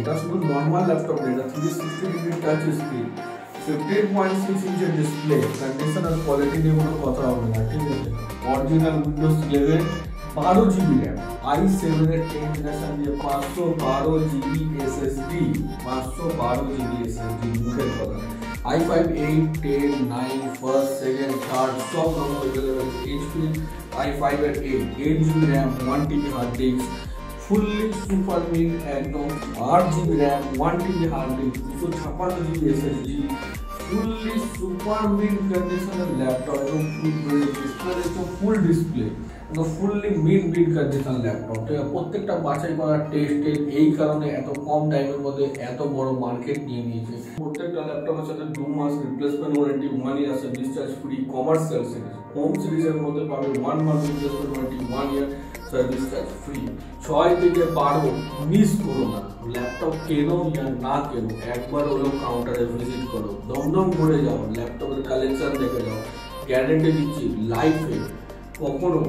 এটা শুধু normal laptop না, এটা 360 ডিগ্রি টাচ স্ক্রিন, 15.6 ইঞ্চের ডিসপ্লে, কন্ডিশন আর কোয়ালিটি নিয়ে কোনো কথা হবে না, ঠিক আছে। Original Windows 11 12 GB RAM, i7 এর 10 জেনারেশন দিয়ে 512 জিবি এসএসডি, 512 জিবি এসএসডি মুখের কথা। i5 8 10 9 ফার্স্ট সেকেন্ড থার্ড সব নম্বর अवेलेबल। HP i5 এর 8 GB RAM, 1 TB hard disk, fully super mint একদম, 8 GB RAM, 1 TB hard disk, 256 GB SSD, fully super mint কন্ডিশনের laptop এবং full display একদম fully mint condition laptop. প্রত্যেকটা বাছাই করা টেস্টে এই কারণে এত কম টাইমের মধ্যে এত বড় মার্কেট নিয়ে নিয়েছে। প্রত্যেকটা ল্যাপটপের সাথে 2 মাস রিপ্লেসমেন্ট ওয়ারেন্টি, মানি আছে, discharge free, commercial series. Home সিরিজের মধ্যে পাবে 1 month replacement warranty, 1 year service charge free. 6 থেকে 12 মিস করো না, ল্যাপটপ কেনো या না কেনো একবার হলো কাউন্টারে ভিজিট করো, দমদম ঘুরে যাও, ল্যাপটপের কালেকশন দেখে যাও। গ্যারান্টি দিচ্ছি লাইফে কখনো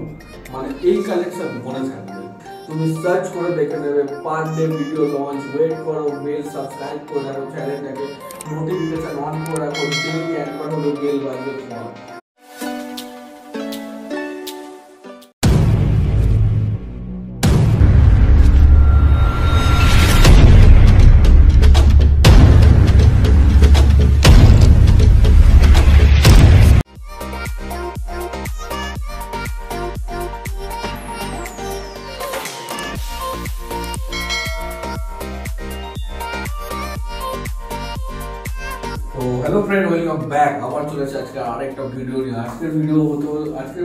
মানে এই কালেকশন মনে থাকবে। তুমি সার্চ করে দেখে নেবে, per day video launch, wait করো, মেল সাবস্ক্রাইব করে রাখো চ্যানেলটাকে, নোটিফিকেশন অন করে রাখো, ডেইলি একবার হলো মেল বাজবে তোমার। Hello friend, welcome back. আবার চলে এসেছি আজকে আরেকটা ভিডিও নিয়ে। আজকের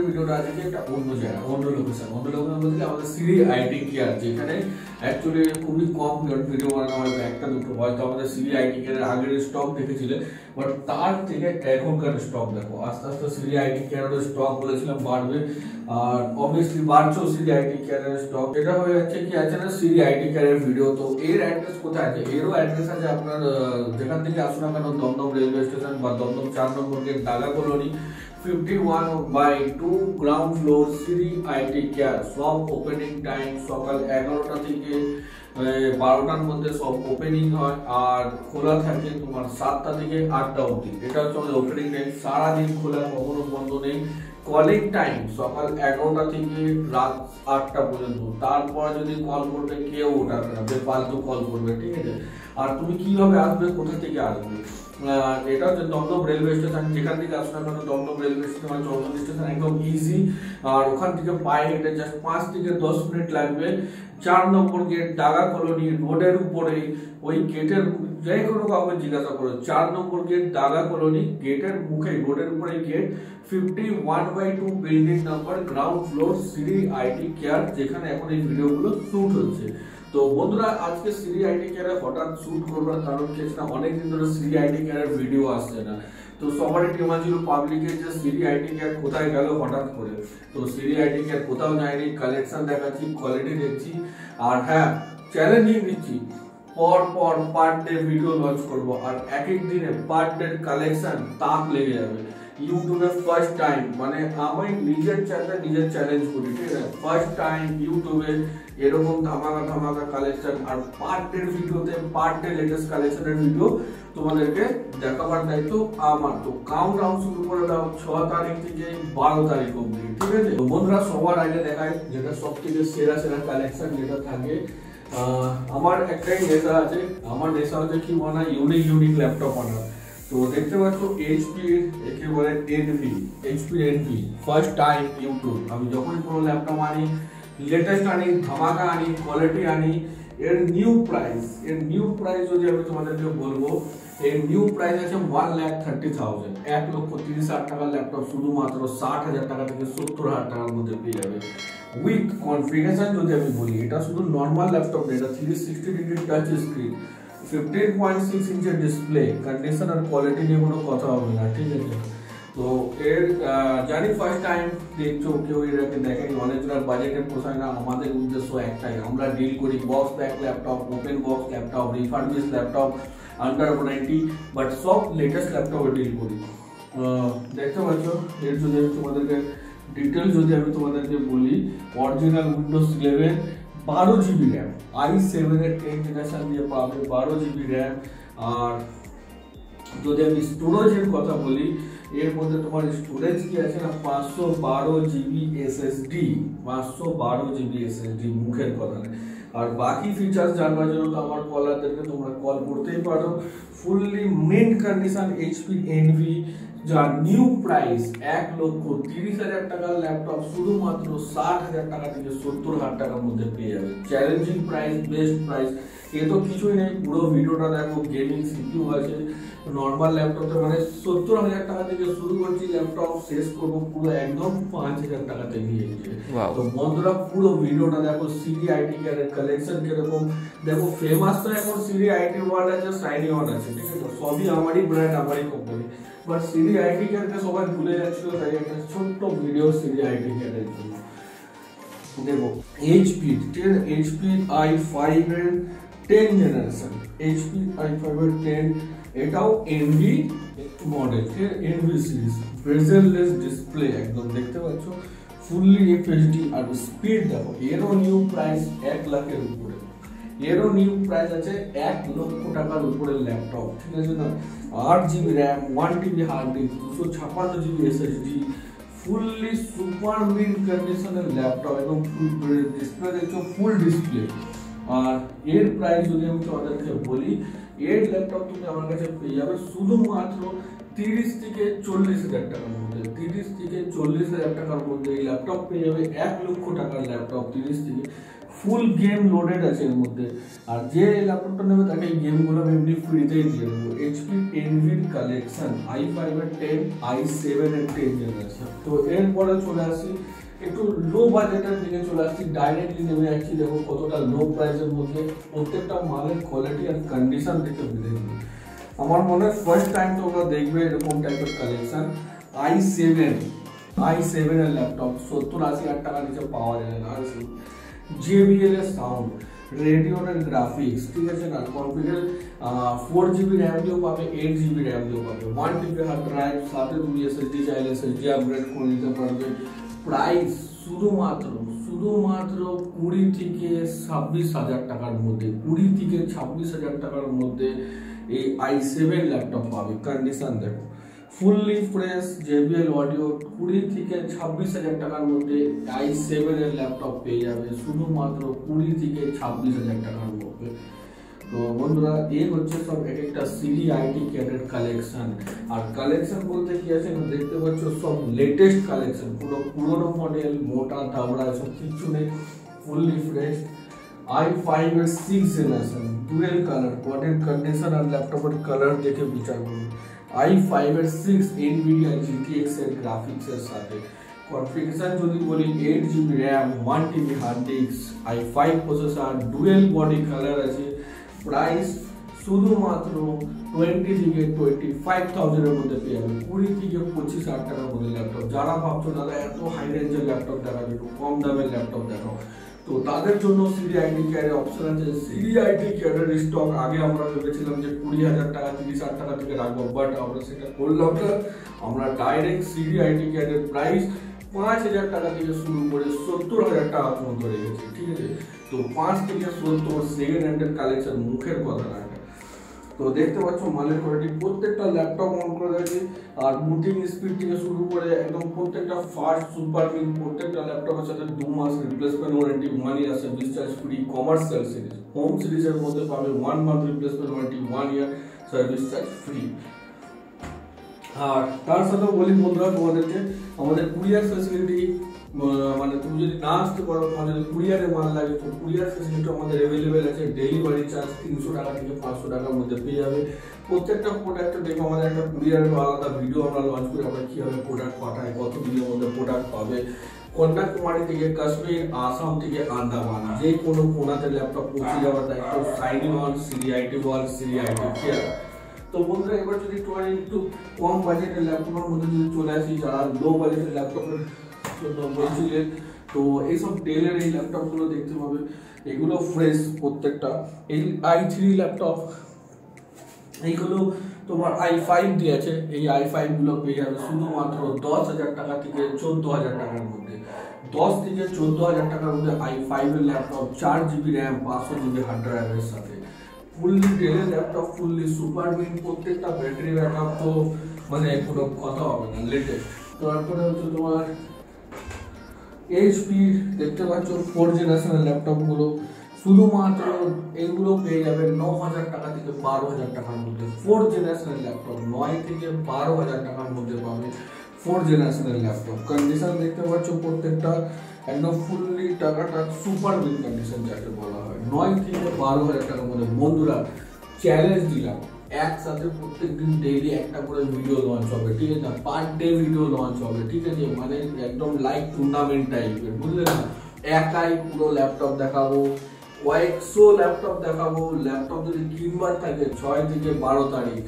ভিডিওটা আছে কি একটা অন্য জায়গা, অন্য লোকেশন বলতে আমাদের সিরি আইটি কেয়ার, যেখানে অ্যাকচুয়ালি খুবই কম ভিডিও বানানো হয়, একটা দুটো হয়তো আমাদের সিরি আইটি কেয়ারের আগের স্টক দেখেছিলে, বাট তার থেকে এখনকার স্টক দেখো। আস্তে আস্তে সিরি আইটি কেয়ারের স্টক বলেছিলাম বাড়বে, আর অবভিয়াসলি বাড়ছেও সিরি আইটি কেয়ারের স্টক। এটা হয়ে যাচ্ছে কি আছে না, সিরি আইটি কেয়ারের ভিডিও। তো এর অ্যাড্রেস কোথায় আছে? এরও অ্যাড্রেস আছে আপনার যেখান থেকে আসুন না কেন, দমদম রেলওয়ে স্টেশন বা Dum Dum 4 number gate, Daga colony, 51/2 ground floor, Siri IT care. সব ওপেনিং টাইম সকাল 11টা থেকে 12টার মধ্যে সব ওপেনিং হয়, আর খোলা থাকে তোমার 7টা থেকে 8টা অবধি। এটা হচ্ছে আমাদের ওপেনিং টাইম, সারাদিন খোলা, কখনো বন্ধ নেই। কলিং টাইম সকাল 11টা থেকে রাত 8টা পর্যন্ত। তারপর যদি কল করবে কেউ ওঠাবে না, বেফালতু কল করবে, ঠিক আছে। আর তুমি কিভাবে আসবে, কোথা থেকে আসবে, এটা হচ্ছে দমদম রেলওয়ে স্টেশন। যেখান থেকে আসলে আপনার দমদম রেলওয়ে স্টেশন মানে চৌধুরী স্টেশন একদম ইজি, আর ওখান থেকে পায়ে হেঁটে জাস্ট 5 থেকে 10 মিনিট লাগবে। 4 নম্বর গেট, দাগা কলোনি, রোডের উপরে, ওই গেটের যে কোনো কাউকে জিজ্ঞাসা করো, 4 নম্বর গেট, দাগা কলোনি, গেটের মুখে রোডের উপরে gate, 51/2 building number, ground floor, Siri IT Care, যেখানে এখন এই ভিডিওগুলো শুট হচ্ছে। তো বন্ধুরা, আজকে সিরি আইটি কেয়ারে হঠাৎ শুট করবার কারণ কি না, অনেকদিন ধরে সিরি আইটি কেয়ারের ভিডিও আসছে না। তো সবারই টিমা ছিল পাবলিকের যে সিরি আইটি কেয়ার কোথায় গেল হঠাৎ করে। তো সিরি আইটি কেয়ার কোথাও যায়নি, কালেকশন দেখাচ্ছি, কোয়ালিটি দেখছি, আর হ্যাঁ চ্যালেঞ্জিং দিচ্ছি, পার ডে ভিডিও লঞ্চ করবো, আর এক এক দিনে পার ডে কালেকশন তাক লেগে যাবে। ইউটিউবে ফার্স্ট টাইম, মানে আমি নিজের চ্যানেলে নিজের চ্যালেঞ্জ করি, ঠিক আছে, ফার্স্ট টাইম ইউটিউবে এরকম ধামাকা কালেকশন, আর পার ডে ভিডিওতে পার ডে লেটেস্ট কালেকশনের ভিডিও তোমাদেরকে দেখাবার দায়িত্ব আমার। তো কাউন্টডাউন শুরু করে দাও 6 তারিখ থেকে 12 তারিখ অবধি, ঠিক আছে। তো বন্ধুরা, সবার আগে দেখায় যেটা সব থেকে সেরা কালেকশন যেটা থাকে। আমার একটাই নেশা আছে, আমার নেশা হচ্ছে কি বানা, ইউনিক ল্যাপটপ বানা। তো দেখতে পাচ্ছ HP একেবারে HP Envy first time YouTube. আমি যখন কোনো ল্যাপটপ আনি, লেটেস্ট আনি, ধামাকা আনি, কোয়ালিটি আনি, এর নিউ প্রাইস যদি আমি তোমাদেরকে বলবো, এর নিউ প্রাইস আছে 1,30,000, 1,30,000 টাকার ল্যাপটপ শুধুমাত্র 60,000 টাকা থেকে 70,000 টাকার মধ্যে পেয়ে যাবে। উইথ কনফিগারেশন যদি আমি বলি, এটা শুধু নর্মাল ল্যাপটপ না, এটা 360 ডিগ্রি টাচ স্ক্রিন, 15.6 ইঞ্চের ডিসপ্লে, কন্ডিশন আর কোয়ালিটি নিয়ে কোনো কথা হবে না, ঠিক আছে। তো এর জানি ফার্স্ট টাইম দেখছো, কেউ এটাকে দেখেনি, অনেকজনের বাজেটে পোষায় না। আমাদের উদ্দেশ্য একটাই, আমরা ডিল করি box back laptop, open box laptop, refurbish laptop, under warranty, but সব লেটেস্ট ল্যাপটপে ডিল করি। দেখতে পাচ্ছ, এর যদি আমি তোমাদেরকে ডিটেলস যদি আমি তোমাদেরকে বলি, original Windows 11 12 GB RAM, i7 এর 10 জেনারেশন দিয়ে পাবে 12 GB র্যাম। আর যদি আমি স্টোরেজের কথা বলি, এর মধ্যে তোমার স্টোরেজ কি আছে না 512 GB SSD, 512 GB SSD, মুখের কথা না। আর বাকি ফিচার্স জানবার জন্য তো আমার কলারদেরকে তোমরা কল করতেই পারো। Fully mint condition HP Envy, যার নিউ প্রাইস 1,30,000 টাকার ল্যাপটপ শুধুমাত্র 60,000 টাকা থেকে 70,000 টাকার মধ্যে পেয়ে যাবে। চ্যালেঞ্জিং প্রাইস, বেস্ট প্রাইস, এ তো কিছুই নেই। পুরো ভিডিওটা দেখো, গেমিং CPU আছে, নর্মাল ল্যাপটপে মানে 70,000 টাকা থেকে শুরু করছি, ল্যাপটপ শেষ করবো পুরো একদম 5,000 টাকাতে নিয়ে গিয়ে। তো বন্ধুরা পুরো ভিডিওটা দেখো। সিডি আইটি কেয়ারের কালেকশন কিরকম দেখো। ফেমাস তো এখন সিডি আইটি ওয়ার্ড আছে, শাইনি ওয়ার্ড আছে, ঠিক আছে, সবই আমারই ব্র্যান্ড, আমারই কোম্পানি। বাট সিডি আইটি কেয়ারকে সবাই ভুলে যাচ্ছিল, তাই একটা ছোট্ট ভিডিও সিডি আইটি কেয়ারের জন্য। দেখো HP, ঠিক আছে, HP i5 এর 10 জেনারেশন, HP i5 এর 10, এটাও Envy মডেল, ঠিক আছে, Envy সিরিজ, বেজেললেস ডিসপ্লে একদম দেখতে পাচ্ছ, ফুললি FHD। আর স্পিড দেখো, এরও নিউ প্রাইস 1 লাখের উপরে, এরও নিউ প্রাইস আছে 1 লক্ষ টাকার উপরে ল্যাপটপ, ঠিক আছে না। 8 GB RAM, 1 TB hard disk, 256 GB SSD, fully super mint কন্ডিশনের ল্যাপটপ এবং ডিসপ্লে দেখছো ফুল ডিসপ্লে। আর এর প্রাইস যদি আমি তোমাদেরকে বলি, এর ল্যাপটপ তুমি আমার কাছে পেয়ে যাবে শুধুমাত্র 30 থেকে 40,000 টাকার মধ্যে, 30 থেকে 40,000 টাকার মধ্যে এই ল্যাপটপ পেয়ে যাবে। 1 লক্ষ টাকার ল্যাপটপ 30 থেকে, ফুল গেম লোডেড আছে এর মধ্যে। আর যে ল্যাপটপটা নেবে তাকে এই গেমগুলো আমি এমনি ফ্রিতেই দিয়ে দেবো। HP Envy কালেকশন, i5 এর 10, i7 এর 10 জেনারেশন। তো এরপরে চলে আসি একটু লো বাজেটের দিকে, চলে আসছি ডাইরেক্টলি নেমে যাচ্ছি। দেখো কতটা লো প্রাইসের মধ্যে, প্রত্যেকটা মালের কোয়ালিটি আর কন্ডিশন দেখে বুঝে নেবে। আমার মনে হয় ফার্স্ট টাইম তোমরা দেখবে এরকম টাইপের কালেকশন। i7 এর ল্যাপটপ 70-80,000 টাকা নিচে পাওয়া যায় না। আর JBL এর সাউন্ড, রেডিওনের গ্রাফিক্স, ঠিক আছে না, কনফিগার 4 GB র্যাম দিয়েও পাবে, 8 GB র্যাম দিয়েও পাবে, 1 TB হার্ড ড্রাইভ, সাথে তুমি SSD চাইলে SSD আপগ্রেড করে নিতে পারবে। প্রাইস শুধুমাত্র 20 থেকে 26,000 টাকার মধ্যে, 20 থেকে 26,000 টাকার মধ্যে এই i7 ল্যাপটপ পাবে। কন্ডিশন দেখো, ফুললি ফ্রেশ JBL অডিও, 20 থেকে 26,000 টাকার মধ্যে i7 এর ল্যাপটপ পেয়ে যাবে শুধুমাত্র 20 থেকে 26,000 টাকার মধ্যে। তো বন্ধুরা এই হচ্ছে সব এক একটা সিডি আইটি কেয়ারের কালেকশন। আর কালেকশন বলতে কি আছে না, দেখতে পাচ্ছ সব লেটেস্ট কালেকশন, কোনো পুরোনো মডেল, মোটা দাবড়া এসব কিছু নেই, ফুললি ফ্রেশ। i5 এর 6 জেনারেশন, ডুয়েল কালার, বডির কন্ডিশন আর ল্যাপটপের কালার দেখে বিচার করুন। i5 এর 6 NVIDIA GTX এর গ্রাফিক্স এর সাথে। কনফিগারেশন যদি বলি 8 GB RAM, 1 TB hard disk, i5 processor, dual body colour আছে। প্রাইস শুধুমাত্র 20 থেকে 25,000 এর মধ্যে পেয়ে যাবে, 20 থেকে 25,000 টাকার মধ্যে ল্যাপটপ। যারা ভাবছো দাদা এত হাই রেঞ্জের ল্যাপটপ দেখাবে, একটু কম দামের ল্যাপটপ দেখাও, তো তাদের জন্য সিডি আইটি কেয়ারের অপশন আছে। সিডি আইটি কেয়ারের স্টক আগে আমরা ভেবেছিলাম যে 20,000 টাকা 30,000 টাকা থেকে রাখবো, বাট আমরা সেটা করলাম না। আমরা ডাইরেক্ট সিডি আইটি কেয়ারের প্রাইস 5,000 টাকা থেকে শুরু করে 70,000 টাকা পর্যন্ত রেখেছি, ঠিক আছে। তো 5 থেকে 70 সেকেন্ড হ্যান্ডের কালেকশন, মুখের কথা না। তো দেখতে পাচ্ছ মালের কোয়ালিটি, প্রত্যেকটা ল্যাপটপ অন করে দিয়েছি। আর বুটিং স্পিড থেকে শুরু করে একদম প্রত্যেকটা ফাস্ট সুপার মিন্ট, প্রত্যেকটা ল্যাপটপের সাথে 2 মাস replacement warranty, 1 year service charge free. Commercial series, home সিরিজের মধ্যে পাবে 1 month replacement warranty, 1 year service charge free. আর তার সাথে বলি বন্ধুরা তোমাদেরকে আমাদের কুরিয়ার ফ্যাসিলিটি, মানে তুমি যদি না আসতে পারো, তোমার যদি কুরিয়ারে মাল লাগে তো কুরিয়ার ফ্যাসিলিটি আমাদের অ্যাভেলেবেল আছে। ডেলিভারি চার্জ 300 টাকা থেকে 500 টাকার মধ্যে পেয়ে যাবে। প্রত্যেকটা প্রোডাক্টে দেখো আমাদের একটা কুরিয়ারের আলাদা ভিডিও আমরা লঞ্চ করি, আমরা কীভাবে প্রোডাক্ট পাঠাই, কত দিনের মধ্যে প্রোডাক্ট পাবে। কন্যাকুমারী থেকে কাশ্মীর, আসাম থেকে আন্দামান, যে কোনো কোনাতে ল্যাপটপ পৌঁছে যাওয়ার দায়িত্ব shiny wall, CD IT wall, CD IT care. তো বন্ধুরা এবার যদি একটু কম বাজেটের ল্যাপটপের মধ্যে যদি চলে আসি, যারা লো বাজেটের ল্যাপটপের জন্য বলছিলেন, তো এইসব ডেলের এই ল্যাপটপগুলো দেখতে পাবে, এগুলো ফ্রেশ প্রত্যেকটা। এই i3 ল্যাপটপ, এইগুলো তোমার i5 দিয়েছে, এই i5 গুলো পেয়ে যাবে শুধুমাত্র 10,000 টাকা থেকে 14,000 টাকার মধ্যে। 10 থেকে 14,000 টাকার মধ্যে i5 এর laptop, 4GB RAM, 500GB hard ড্রাইভের সাথে ফুললি ডেলের ল্যাপটপ, ফুললি সুপার মিন, প্রত্যেকটা ব্যাটারি ব্যাকআপ তো মানে কোনো কথা হবে না, লেটেস্ট। তারপরে হচ্ছে তোমার এইচপি দেখতে পাচ্ছ 4 জেনারেশনের ল্যাপটপগুলো, শুধুমাত্র এগুলো পেয়ে যাবে 9,000 টাকা থেকে 12,000 টাকার মধ্যে। 4 জেনারেশনের ল্যাপটপ 9 থেকে 12,000 টাকার মধ্যে পাবে 4 জেনারেশনের ল্যাপটপ। কন্ডিশন দেখতে পাচ্ছ প্রত্যেকটা একদম ফুললি টাকাটা সুপার মিন কন্ডিশন যাকে বলা হয়। 9 থেকে 12,000 টাকার মধ্যে। বন্ধুরা চ্যালেঞ্জ দিলাম, একসাথে প্রত্যেকদিন ডেইলি একটা করে ভিডিও লঞ্চ হবে, ঠিক আছে না? পার ডে ভিডিও লঞ্চ হবে, ঠিক আছে? মানে একদম লাইক টুর্নামেন্ট টাইপের, বুঝলে না? একাই পুরো ল্যাপটপ দেখাবো, কয়েকশো ল্যাপটপ দেখাবো। ল্যাপটপ যদি কিনবার থাকে 6 থেকে 12 তারিখ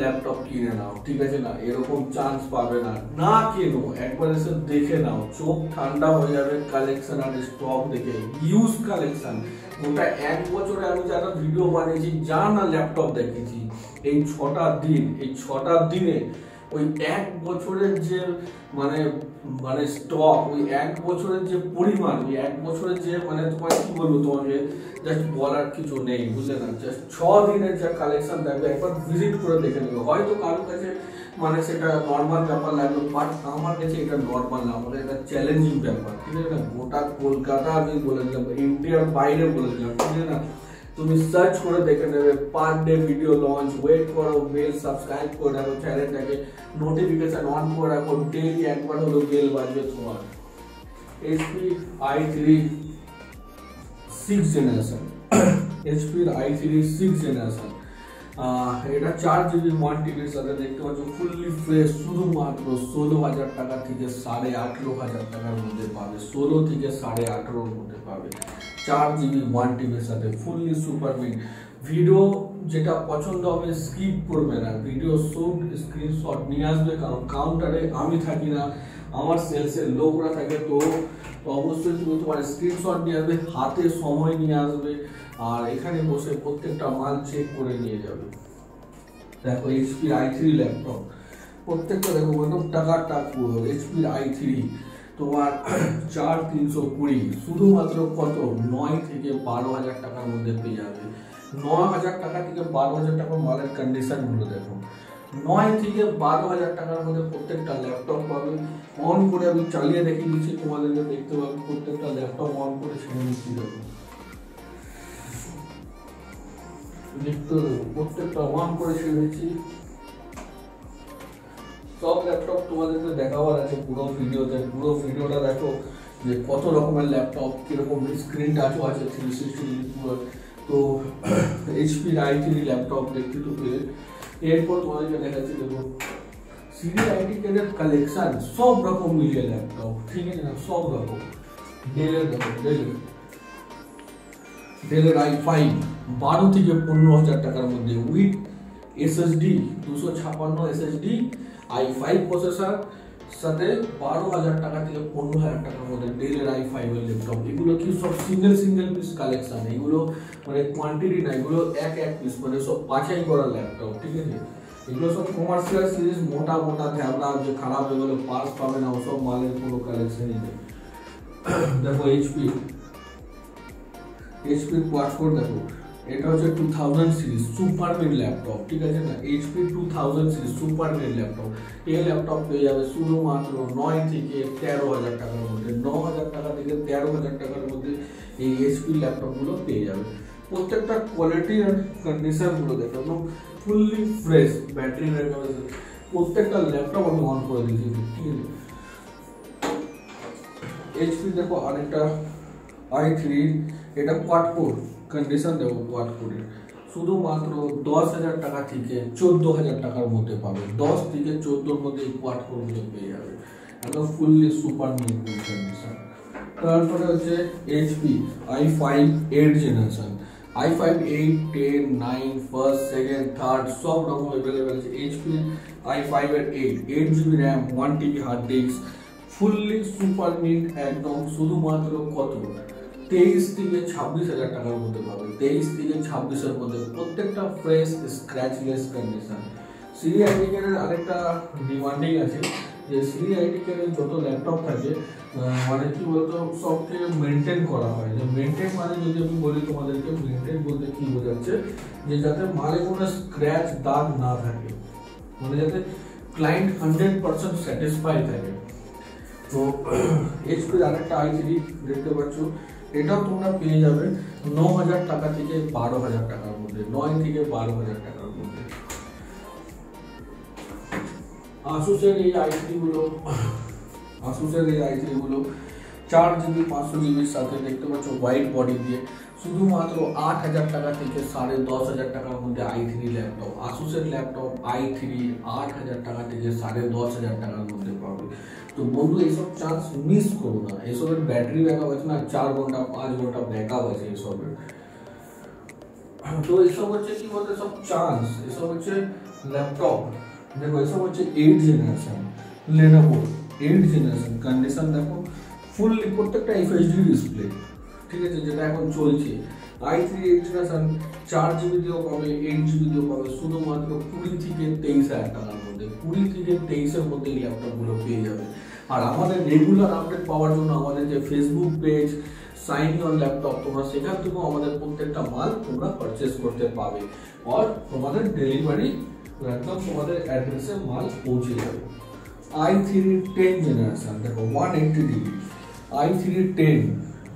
ল্যাপটপ কিনে নাও, ঠিক আছে না? এরকম চান্স পাবে না, না কেনো, একবার এসে দেখে নাও, চোখ ঠান্ডা হয়ে যাবে কালেকশন আর স্টক দেখে। ইউজ কালেকশন, ওটা 1 বছরে আমি যারা ভিডিও বানিয়েছি, যা না ল্যাপটপ দেখেছি, এই 6টা দিন, এই 6টা দিনে ওই 1 বছরের যে মানে মানে স্টক, ওই 1 বছরের যে পরিমাণ, ওই 1 বছরের যে মানে তোমার কি বলবো, তোমাকে জাস্ট বলার কিছু নেই, বুঝলে না? জাস্ট 6 দিনের যা কালেকশন দেখবে, একবার ভিজিট করে দেখে নেবে। হয়তো কারোর কাছে মানে সেটা নর্মাল ব্যাপার লাগবে, বাট আমার কাছে এটা নর্মাল না, আমাদের এটা চ্যালেঞ্জিং ব্যাপার, ঠিক আছে না? গোটা কলকাতা আমি বলে দিলাম, ইন্ডিয়ার বাইরে বলে দিলাম, ঠিক আছে না? তুমি সার্চ করে দেখে নেবে, per day video launch. Wait করো, বেল সাবস্ক্রাইব করে রাখো চ্যানেলটাকে, নোটিফিকেশন অন করে রাখো, ডেইলি একবার হলো বেল বাজবে তোমার। HP i3 6 generation, HP i3 6 generation, এটা 4GB 1TB এর সাথে দেখতে পাচ্ছ, ফুললি ফ্রেশ, শুধুমাত্র 16,000 টাকা থেকে 18,500 টাকার মধ্যে পাবে। 16 থেকে 18,500 এর মধ্যে পাবে, 4GB 1TB এর সাথে, ফুললি সুপার মিন। ভিডিও যেটা পছন্দ হবে স্কিপ করবে না, ভিডিও শুট স্ক্রিনশট নিয়ে আসবে, কারণ কাউন্টারে আমি থাকি না, আমার সেলসের লোকরা থাকে। তো অবশ্যই তুমি তোমার স্ক্রিনশট নিয়ে আসবে, হাতে সময় নিয়ে আসবে, আর এখানে বসে প্রত্যেকটা মাল চেক করে নিয়ে যাবে। দেখো এইচপি i3 ল্যাপটপ, প্রত্যেকটা দেখো একদম টাকা পুরো। এইচপি i3 তোমার 4,320, শুধুমাত্র কত? 9 থেকে 12,000 টাকার মধ্যে পেয়ে যাবে। 9,000 টাকা থেকে 12,000 টাকার মালের কন্ডিশন গুলো দেখো। 9 থেকে 12,000 টাকার মধ্যে প্রত্যেকটা ল্যাপটপ পাবে। অন করে আমি চালিয়ে দেখিয়ে দিচ্ছি তোমাদেরকে, দেখতে পাবে প্রত্যেকটা ল্যাপটপ অন করে ছেড়ে দিচ্ছি। দেখো দেখতে প্রত্যেকটা অন করে ছেড়ে দিচ্ছি। সব ল্যাপটপ তোমাদেরকে দেখাবার আছে পুরো ভিডিওতে, পুরো ভিডিওটা দেখো যে কত রকমের ল্যাপটপ, কিরকম স্ক্রিন টাচও আছে 360 ডিগ্রি। তো এইচপি i3 ল্যাপটপ দেখতে তো পেলে। এরপর তোমাদেরকে দেখাচ্ছি, দেখো সিডি এর কালেকশন, সব রকম মিলিয়ে ল্যাপটপ, ঠিক আছে না? সব রকম। ডেলের দেখো, ডেলের i5 12 থেকে 15,000 টাকার মধ্যে, with SSD 256 SSD, i5 processor সাথে 12,000 টাকা থেকে 15,000 টাকার মধ্যে ডেলের i5 এর ল্যাপটপ। এগুলো কি সব সিঙ্গেল পিস কালেকশন, এগুলো মানে কোয়ান্টিটি না, এগুলো এক পিস, মানে সব বাছাই করা ল্যাপটপ, ঠিক আছে? এগুলো সব কমার্শিয়াল সিরিজ, মোটা ধ্যাবড়া, যে খারাপ হয়ে গেলে পার্টস পাবে না, ওসব মালের পুরো কালেকশনই নেই। দেখো এইচপি কোয়াড-কোর দেখো, এটা হচ্ছে 2000 সিরিজ সুপার মিড ল্যাপটপ, ঠিক আছে না? HP 2000 series super mid laptop. এই ল্যাপটপ পেয়ে যাবে শুধুমাত্র 9 থেকে 13,000 টাকার মধ্যে। 9,000 টাকা থেকে 13,000 টাকার মধ্যে এই এইচপি ল্যাপটপগুলো পেয়ে যাবে। প্রত্যেকটা কোয়ালিটি আর কন্ডিশন গুলো দেখো, একদম ফুললি ফ্রেশ, ব্যাটারি ব্যাকআপ, প্রত্যেকটা ল্যাপটপ আমি অন করে দিয়েছি, ঠিক আছে? এইচপি দেখো আরেকটা i3, এটা কোয়াড-কোর কন্ডিশন দেখো, কোয়াড-কোরের শুধুমাত্র 10,000 টাকা থেকে 14,000 টাকার মধ্যে পাবে। 10 থেকে 14 এর মধ্যে এই কোয়াড-কোর গুলো পেয়ে যাবে, একদম ফুললি সুপার মিড কন্ডিশন। তারপরে হচ্ছে HP i5 8 generation, i5 8, 10, 9, first, second, third সব রকম अवेलेबल আছে। এইচপি i5 এর 8GB RAM, 1TB hard disk, fully super mint একদম, শুধুমাত্র কত? 23 থেকে 26,000 টাকার মধ্যে পাবে। 23 থেকে 26 এর মধ্যে, প্রত্যেকটা ফ্রেশ স্ক্র্যাচলেস কন্ডিশন। সিডি আইটিকের আরেকটা ডিমান্ডিং আছে, যে সিরি আইটি কেয়ারের যত ল্যাপটপ থাকে মানে কি বলতো সবকে মেনটেন করা হয়। যে মেনটেন মানে যদি আমি বলি তোমাদেরকে, মেনটেন বলতে কি বোঝাচ্ছে যে যাতে মালে কোনো স্ক্র্যাচ দাগ না থাকে, মানে যাতে ক্লায়েন্ট 100% স্যাটিসফাই থাকে। তো এইচপির আরেকটা i3 দেখতে পাচ্ছ, এটাও তোমরা পেয়ে যাবে 9,000 টাকা থেকে 12,000 টাকার মধ্যে, 9 থেকে 12,000 টাকার মধ্যে। আসুসের এই i3 গুলো 4GB 500GB সাথে দেখতে পাচ্ছ হোয়াইট বডি দিয়ে শুধুমাত্র 8,000 টাকা থেকে 10,500 টাকার মধ্যে i3 ল্যাপটপ। আসুসের ল্যাপটপ i3 8,000 টাকা থেকে 10,500 টাকার মধ্যে পাবে। তো বন্ধু এইসব চান্স মিস করো না। এসবের ব্যাটারি ব্যাকআপ আছে না 4 ঘন্টা 5 ঘন্টা ব্যাকআপ আছে এসবের। তো এসব হচ্ছে কি বলতে সব চান্স, এসব হচ্ছে ল্যাপটপ। দেখো এসব হচ্ছে 8 জেনারেশন Lenovo 8 জেনারেশন। কন্ডিশন দেখো ফুললি প্রত্যেকটা FHD ডিসপ্লে, ঠিক আছে, যেটা এখন চলছে। i3 8 জেনারেশন 4GB দিয়েও পাবে, 8GB দিয়েও পাবে, শুধুমাত্র 20 থেকে 23,000 টাকার মধ্যে। 20 থেকে 23-এর মধ্যে এই ল্যাপটপগুলো পেয়ে যাবে। আর আমাদের রেগুলার আপডেট পাওয়ার জন্য আমাদের যে Facebook page sign on laptop, তোমরা সেখান থেকেও আমাদের প্রত্যেকটা মাল তোমরা পারচেস করতে পাবে। আর তোমাদের ডেলিভারি একদম তোমাদের অ্যাড্রেসে মাল পৌঁছে যাবে। i3 10 জেনারেশন দেখো 180 ডিগ্রি i3 10,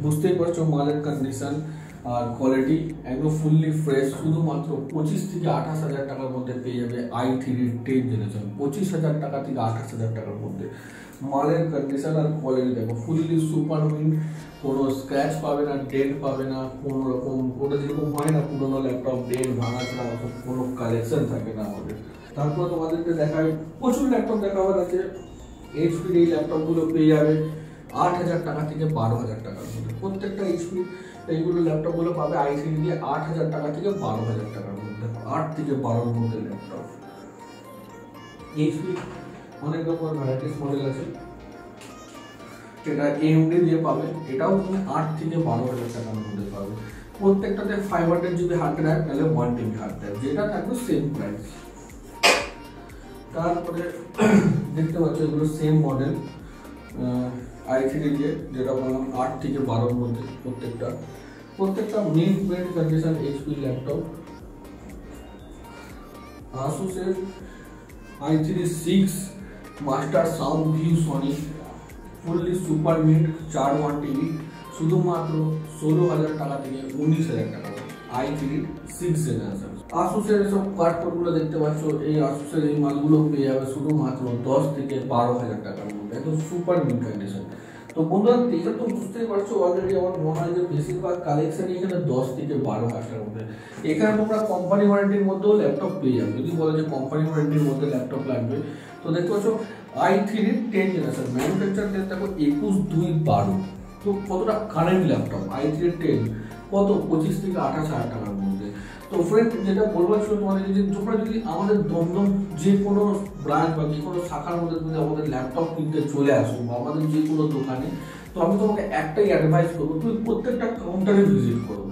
বুঝতেই পারছো মালের কন্ডিশন আর কোয়ালিটি একদম ফুললি ফ্রেশ। শুধুমাত্র 25 থেকে 28,000 টাকার মধ্যে পেয়ে যাবে i3 10 জেনারেশন। 25,000 টাকা থেকে 28,000 টাকার মধ্যে মালের কন্ডিশন আর কোয়ালিটি দেখো ফুললি সুপার মিন্ট, কোনো স্ক্র্যাচ পাবে না, ডেন্ট পাবে না, কোনো রকম ওটা যেরকম হয় না পুরোনো ল্যাপটপ ডেন্ট ভাঙা ছাড়া কোনো কালেকশন থাকে না আমাদের। তারপর তোমাদেরকে দেখায় প্রচুর ল্যাপটপ দেখাবার আছে। এইচপির এই ল্যাপটপগুলো পেয়ে যাবে 8,000 টাকা থেকে 12,000 টাকার মধ্যে। প্রত্যেকটা এইচপি এইগুলো ল্যাপটপগুলো পাবে i3 দিয়ে 8,000 টাকা থেকে 12,000 টাকার মধ্যে, 8 থেকে 12-এর মধ্যে ল্যাপটপ। এইচপি অনেক রকম ভ্যারাইটিস মডেল আছে, যেটা AMD দিয়ে পাবে, এটাও তুমি 8 থেকে 12,000 টাকার মধ্যে পাবে। প্রত্যেকটাতে 500GB হার্ড ড্রাইভ নাহলে 1TB হার্ড ড্রাইভ, যেটা থাকবে সেম প্রাইস। তারপরে দেখতে পাচ্ছ এগুলো সেম মডেল i3 দিয়ে, যেটা বললাম 8 থেকে 12-এর মধ্যে প্রত্যেকটা mid brand condition HP laptop. আসুসের i3 6 master sound view sonic fully super mid 4/1TB, শুধুমাত্র 16,000 টাকা থেকে 19,000 টাকা i3 6 জেনারেশন। আসুসের সব কার্ডগুলো দেখতে পাচ্ছ, এই আসুসের এই মালগুলো পেয়ে যাবে শুধুমাত্র 10 থেকে 12,000 টাকার মধ্যে, একদম সুপার মিড কন্ডিশন। তো বন্ধুরা এটা তো বুঝতেই পারছো অলরেডি, আমার মনে হয় যে বেশিরভাগ কালেকশন এখানে 10 থেকে 12,000 টাকার মধ্যে। এখানে তোমরা কোম্পানি ওয়ারেন্টির মধ্যেও ল্যাপটপ পেয়ে যাবে। যদি বলো যে কোম্পানি ওয়ারেন্টির মধ্যে ল্যাপটপ লাগবে, তো দেখতে পাচ্ছ i3 10 জেনারেশন ম্যানুফ্যাকচার ডেট দেখো 21/2/12। তো কতটা কারেন্ট ল্যাপটপ i3 10 কত 25 থেকে 28,000 টাকার মধ্যে। তো ফ্রেন্ড যেটা বলবার ছিল তোমাদের, যে তোমরা যদি আমাদের দমদম যে কোনো ব্রাঞ্চ বা যে কোনো শাখার মধ্যে তুমি আমাদের ল্যাপটপ কিনতে চলে আসো বা আমাদের যে কোনো দোকানে, তো আমি তোমাকে একটাই অ্যাডভাইস করবো, তুমি প্রত্যেকটা কাউন্টারে ভিজিট করো।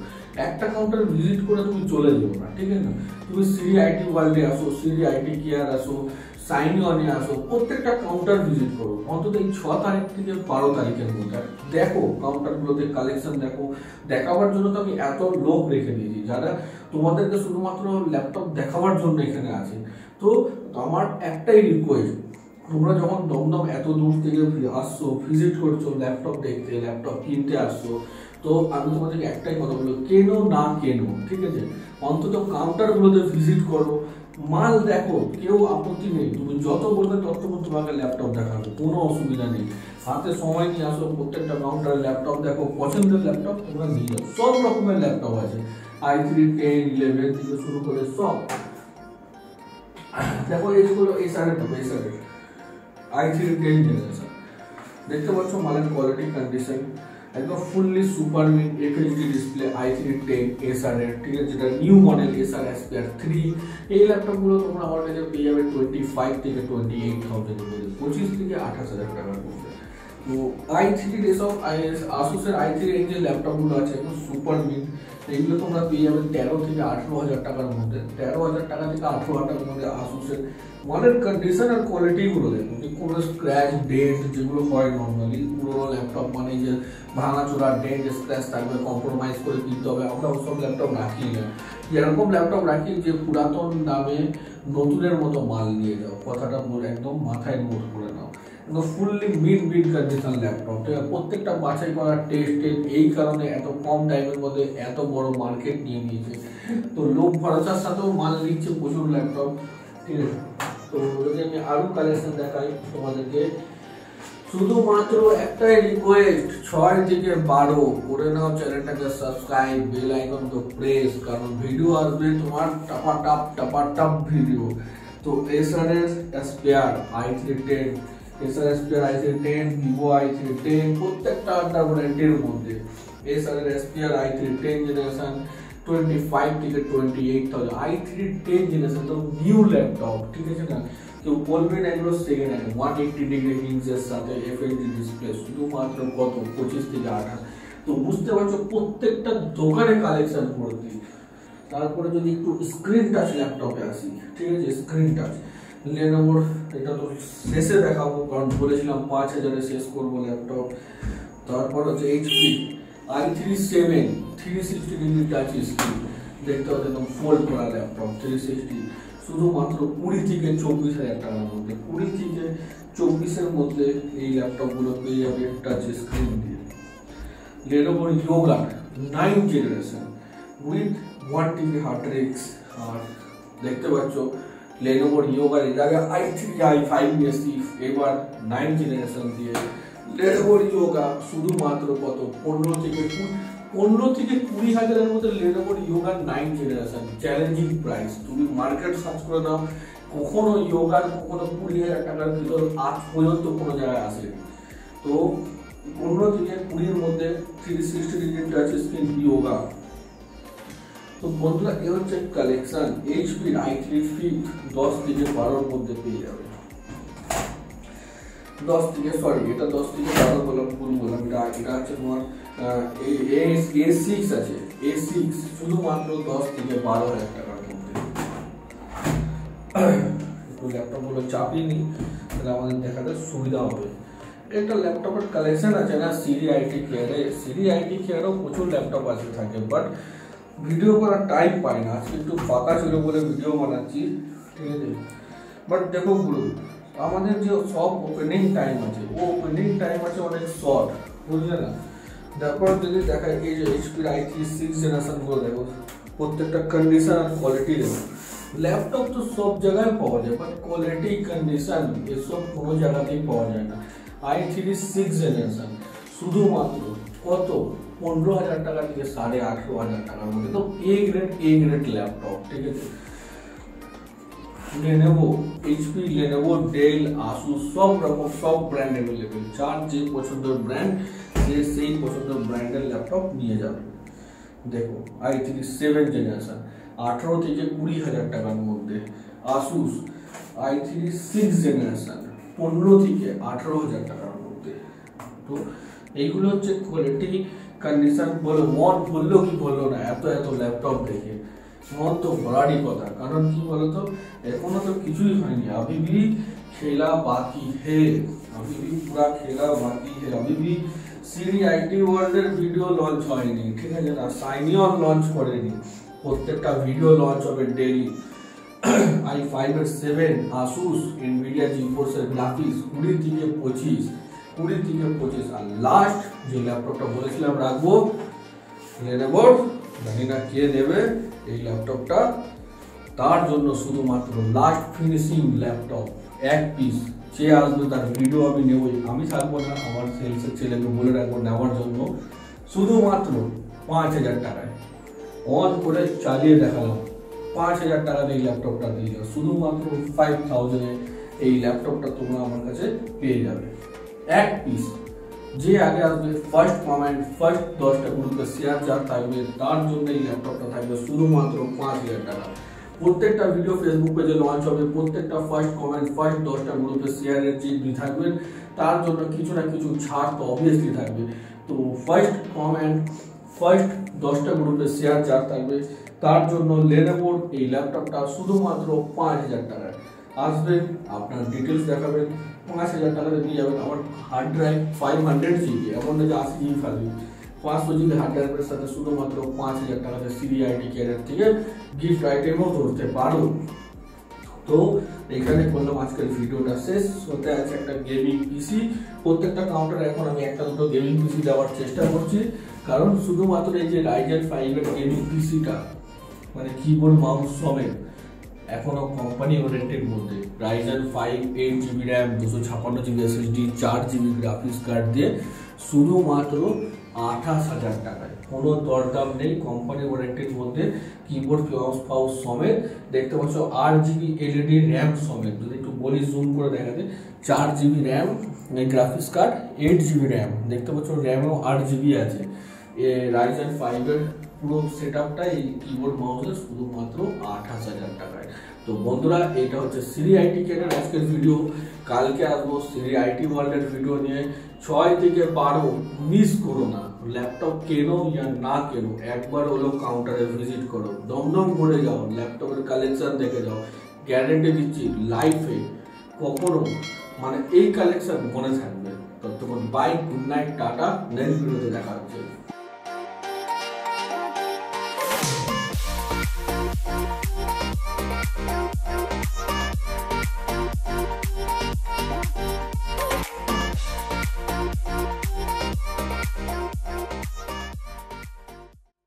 একটা কাউন্টারে ভিজিট করে তুমি চলে যাবো না, ঠিক আছে না? তুমি সিরি আইটি ওয়ার্ল্ডে আসো, সিরি আইটি কেয়ার আসো, সাইন অনে আসো, প্রত্যেকটা কাউন্টার ভিজিট করো অন্তত এই 6 তারিখ থেকে 12 তারিখের মধ্যে। দেখো কাউন্টারগুলোতে কালেকশন দেখো। দেখাবার জন্য তো আমি এত লোক রেখে দিয়েছি যারা তোমাদেরকে শুধুমাত্র ল্যাপটপ দেখাবার জন্য এখানে আছে। তো আমার একটাই রিকোয়েস্ট, তোমরা যখন দমদম এত দূর থেকে আসছো, ভিজিট করছো ল্যাপটপ দেখতে, ল্যাপটপ কিনতে আসছো, তো আমি তোমাদেরকে একটাই কথা বলবো, কেনো না কেনো, ঠিক আছে, অন্তত কাউন্টারগুলোতে ভিজিট করো, মাল দেখো, কেউ আপত্তি নেই, তুমি যত বলবে তত তোমাকে ল্যাপটপ দেখাবে, কোনো অসুবিধা নেই। হাতে সময় নিয়ে আসো, প্রত্যেকটা কাউন্টারে ল্যাপটপ দেখো, পছন্দের ল্যাপটপ তোমরা নিয়ে যাও। সব রকমের ল্যাপটপ আছে, i3 10 11 থেকে শুরু করে সব দেখো। এইগুলো এই সাইডে দেখো, এই সাইডে i3 10 জেনারেশন দেখতে পাচ্ছ, মালের কোয়ালিটি কন্ডিশন একদম fully super mid FHD display i3 10 SR, ঠিক আছে, যেটা নিউ মডেল SR Aspire 3। এই ল্যাপটপগুলো তোমরা আমার কাছে পেয়ে যাবে 25 থেকে 28,000 এর মধ্যে, 25 থেকে 28,000 টাকার মধ্যে। তো i3 এসব আসুসের i3 এর যে ল্যাপটপগুলো আছে একদম সুপার মিড, এইগুলো তোমরা পেয়ে যাবে 13 থেকে 18,000 টাকার মধ্যে। 13,000 টাকা থেকে 18,000 টাকার মধ্যে আসুসের মালের কন্ডিশন আর কোয়ালিটি গুলো দেখো, যে কোনো স্ক্র্যাচ ডেন্ট যেগুলো হয় নর্মালি পুরোনো ল্যাপটপ মানে যে ভাঙাচোরা ডেন্ট স্ক্র্যাচ থাকবে, কম্প্রোমাইজ করে কিনতে হবে, আমরা ওসব ল্যাপটপ রাখি না। এরকম ল্যাপটপ রাখি যে পুরাতন দামে নতুনের মতো মাল নিয়ে যাও, কথাটা একদম মাথায় নোট করে নাও। ফুললি মিড কন্ডিশন ল্যাপটপ, প্রত্যেকটা বাছাই করা টেস্টেড, এই কারণে এত কম টাইমের মধ্যে এত বড় মার্কেট নিয়ে নিয়েছে। তো লোক ভরসার সাথেও মাল নিচ্ছে প্রচুর ল্যাপটপ, ঠিক আছে। তো যদি আমি আরো কালেকশন দেখাই তোমাদেরকে, শুধুমাত্র একটাই রিকোয়েস্ট, 6 থেকে 12 করে নাও চ্যানেলটাকে সাবস্ক্রাইব, বেল আইকন তো প্রেস, কারণ ভিডিও আসবে তোমার টাপা ভিডিও। তো এসারের স্পেয়ার i310, এসারের স্পেয়ার i310, ভিভো i310 প্রত্যেকটা আন্ডার ওয়ারেন্টির মধ্যে। এসারের স্পেয়ার i310 জেনারেশন 25 থেকে 28,000, i310 জেনারেশন তো নিউ ল্যাপটপ, ঠিক আছে না। কেউ বলবে না এগুলো সেকেন্ড হ্যান্ড, 180 ডিগ্রি হিংসের সাথে এফএইচডি ডিসপ্লে, শুধুমাত্র কত 25 থেকে 28। তো বুঝতে পারছো প্রত্যেকটা দোকানে কালেকশন ভর্তি। তারপরে যদি একটু স্ক্রিন টাচ ল্যাপটপে আসি, ঠিক আছে, স্ক্রিন টাচ লেনোভোর, এটা তো শেষে দেখাবো কারণ বলেছিলাম 5,000 এ শেষ করবো ল্যাপটপ। তারপর হচ্ছে HP i3-7 360 degree touch screen, দেখতে হবে একদম ফোল্ড করা ল্যাপটপ 360, শুধুমাত্র 20 থেকে 24,000 টাকার মধ্যে। 20 থেকে 24-এর মধ্যে এই ল্যাপটপগুলো পেয়ে যাবে টাচ স্ক্রিন দিয়ে। লেনোভোর Yoga 9 generation with 1 TB hard disk, আর দেখতে পাচ্ছ লেনোভোর ইয়োগা এর আগে i3-i5 এবার 9 জেনারেশন দিয়ে লেনোভোর ইয়োগা শুধুমাত্র কত 15 থেকে 20,000-এর মধ্যে লেনোভোর ইয়োগা 9 জেনারেশন, চ্যালেঞ্জিং প্রাইস। তুমি মার্কেট সার্চ করে নাও, কখনো ইয়োগার কখনো 20,000 টাকার ভিতর আজ পর্যন্ত কোনো জায়গায় আসেনি। তো 15 থেকে 20-এর মধ্যে 360 ডিগ্রি টাচ স্ক্রিন ইয়োগা। তো বন্ধুরা এ হচ্ছে কালেকশন এইচপি i3 Fit 10 থেকে 12-এর মধ্যে পেয়ে যাবে। 10 থেকে 12 বললাম, ভুল বললাম, এটা হচ্ছে তোমার A6 আছে, A6 শুধুমাত্র 10 থেকে 12,000 টাকার মধ্যে। একটু ল্যাপটপগুলো চাপিয়ে নিই তাহলে আমাদের দেখাতে সুবিধা হবে। একটা ল্যাপটপের কালেকশন আছে না সিরি আইটি কেয়ারে, সিরি আইটি কেয়ারেও প্রচুর ল্যাপটপ আছে থাকে, বাট ভিডিও করার টাইম পাই না। আজকে একটু ফাঁকা ছিল বলে ভিডিও বানাচ্ছি, ঠিক আছে। বাট দেখো গুরু, আমাদের যে সব ওপেনিং টাইম আছে, ও ওপেনিং টাইম আছে অনেক শর্ট, বুঝলে না। তারপর যদি দেখায় এই যে এইচপির i3 6 জেনারেশন গুলো দেখো, প্রত্যেকটা কন্ডিশন আর কোয়ালিটি দেখো। ল্যাপটপ তো সব জায়গায় পাওয়া যায়, বাট কোয়ালিটি কন্ডিশন এসব কোনো জায়গাতেই পাওয়া যায় না। i3 6 জেনারেশন শুধুমাত্র কত 15,000 টাকা থেকে 18,500 টাকার মধ্যে। তো এ গ্রেড ল্যাপটপ, ঠিক আছে। Lenovo, HP, Lenovo, Dell, Asus সব রকম সব ব্র্যান্ড অ্যাভেলেবেল। যার যে পছন্দের ব্র্যান্ড সে সেই পছন্দের ব্র্যান্ডের ল্যাপটপ নিয়ে যাবে। দেখো i3 7 জেনারেশন 18 থেকে 20,000 টাকার মধ্যে। আসুস i3 6 জেনারেশন 15 থেকে 18,000 টাকার মধ্যে। তো এইগুলো হচ্ছে কোয়ালিটি কন্ডিশন। বলো মন বললো কি বললো না, এত ল্যাপটপ দেখে মন তো ভরারই কথা। কারণ কি বলতো, এখনো তো কিছুই হয়নি, अभी भी खेला बाकी है, अभी भी पूरा खेला बाकी है। अभी भी সিরি আইটি ওয়ার্ল্ডের ভিডিও লঞ্চ হয়নি, ঠিক আছে না, সাইনিয়ন লঞ্চ করেনি। প্রত্যেকটা ভিডিও লঞ্চ হবে ডেইলি। i5 এর 7, আসুস, এনভিডিয়া জিফোর্স এর গ্রাফিক্স 20 থেকে 25, আর লাস্ট যে ল্যাপটপটা বলেছিলাম রাখবো লেনোভোর, জানি না কে নেবে এই ল্যাপটপটা, তার জন্য শুধুমাত্র লাস্ট ফিনিশিং ল্যাপটপ এক পিস যে আসবে তার ভিডিও আমি নেবই, আমি থাকবো না, আমার সেলসের ছেলেকে বলে রাখবো নেওয়ার জন্য। শুধুমাত্র 5,000 টাকায় অন করে চালিয়ে দেখালাম, 5,000 টাকা দিয়ে এই ল্যাপটপটা দিয়ে যাও। শুধুমাত্র 5,000 এই ল্যাপটপটা তোমরা আমার কাছে পেয়ে যাবে এক পিস। যে আগে আসবে ফার্স্ট কমেন্ট, ফার্স্ট 10টা গ্রুপে শেয়ার যার থাকবে তার জন্য এই ল্যাপটপটা থাকবে শুধুমাত্র 5,000 টাকা। প্রত্যেকটা ভিডিও ফেসবুক পেজে লঞ্চ হবে, প্রত্যেকটা ফার্স্ট কমেন্ট, ফার্স্ট 10টা গ্রুপে শেয়ারের যে থাকবেন তার জন্য কিছু না কিছু ছাড় তো অবভিয়াসলি থাকবে। তো ফার্স্ট কমেন্ট, ফার্স্ট 10টা গ্রুপে শেয়ার যার থাকবে তার জন্য লেনোভোর এই ল্যাপটপটা শুধুমাত্র 5,000 টাকায় আসবে। আপনার ডিটেলস দেখাবেন, 5,000 টাকাতে নিয়ে যাবেন। আমার হার্ড ড্রাইভ 500 জিবি, এমন না যে 80 জিবি ফেলবি, 500 জিবি হার্ড ড্রাইভের সাথে শুধুমাত্র 5,000 টাকাতে সিরি আইটি কেয়ারের থেকে গিফট আইটেমও ধরতে পারো। তো এখানে বললাম আজকের ভিডিওটা শেষ হতে আছে একটা গেমিং পিসি। প্রত্যেকটা কাউন্টারে এখন আমি একটা দুটো গেমিং পিসি দেওয়ার চেষ্টা করছি, কারণ শুধুমাত্র এই যে রাইজেন 5 এর গেমিং পিসিটা মানে কিবোর্ড মাউস সমেত এখনো কোম্পানি ওয়ারেন্টির মধ্যে Ryzen 5 8GB RAM 256GB SSD 4GB graphics card দিয়ে শুধুমাত্র 28,000 টাকায়, কোনো দরদাম নেই, কোম্পানি ওয়ারেন্টির মধ্যে কিবোর্ড মাউস সমেত। দেখতে পাচ্ছ 8GB LED র্যাম সমেত, যদি একটু বলি জুম করে দেখাতে, 4GB RAM graphics card 8GB RAM, দেখতে পাচ্ছ র্যামও 8GB আছে। রাইজেন 5 এর পুরো সেটআপটা এই কিবোর্ড মাউসের শুধুমাত্র 28,000 টাকায়। তো বন্ধুরা, এটা হচ্ছে সিরি আইটি কেয়ারের আজকের ভিডিও। কালকে আসবো সিরি আইটি ওয়ার্ল্ডের ভিডিও নিয়ে। 6 থেকে 12 মিস করো না, ল্যাপটপ কেনো या না কেনো একবার হলো কাউন্টারে ভিজিট করো, দমদম করে যাও, ল্যাপটপের কালেকশন দেখে যাও। গ্যারেন্টি দিচ্ছি লাইফে কখনো মানে এই কালেকশন মনে থাকবে। ততক্ষণ বাই, গুড নাইট, টাটা, নেক্সট ভিডিওতে দেখা হচ্ছে।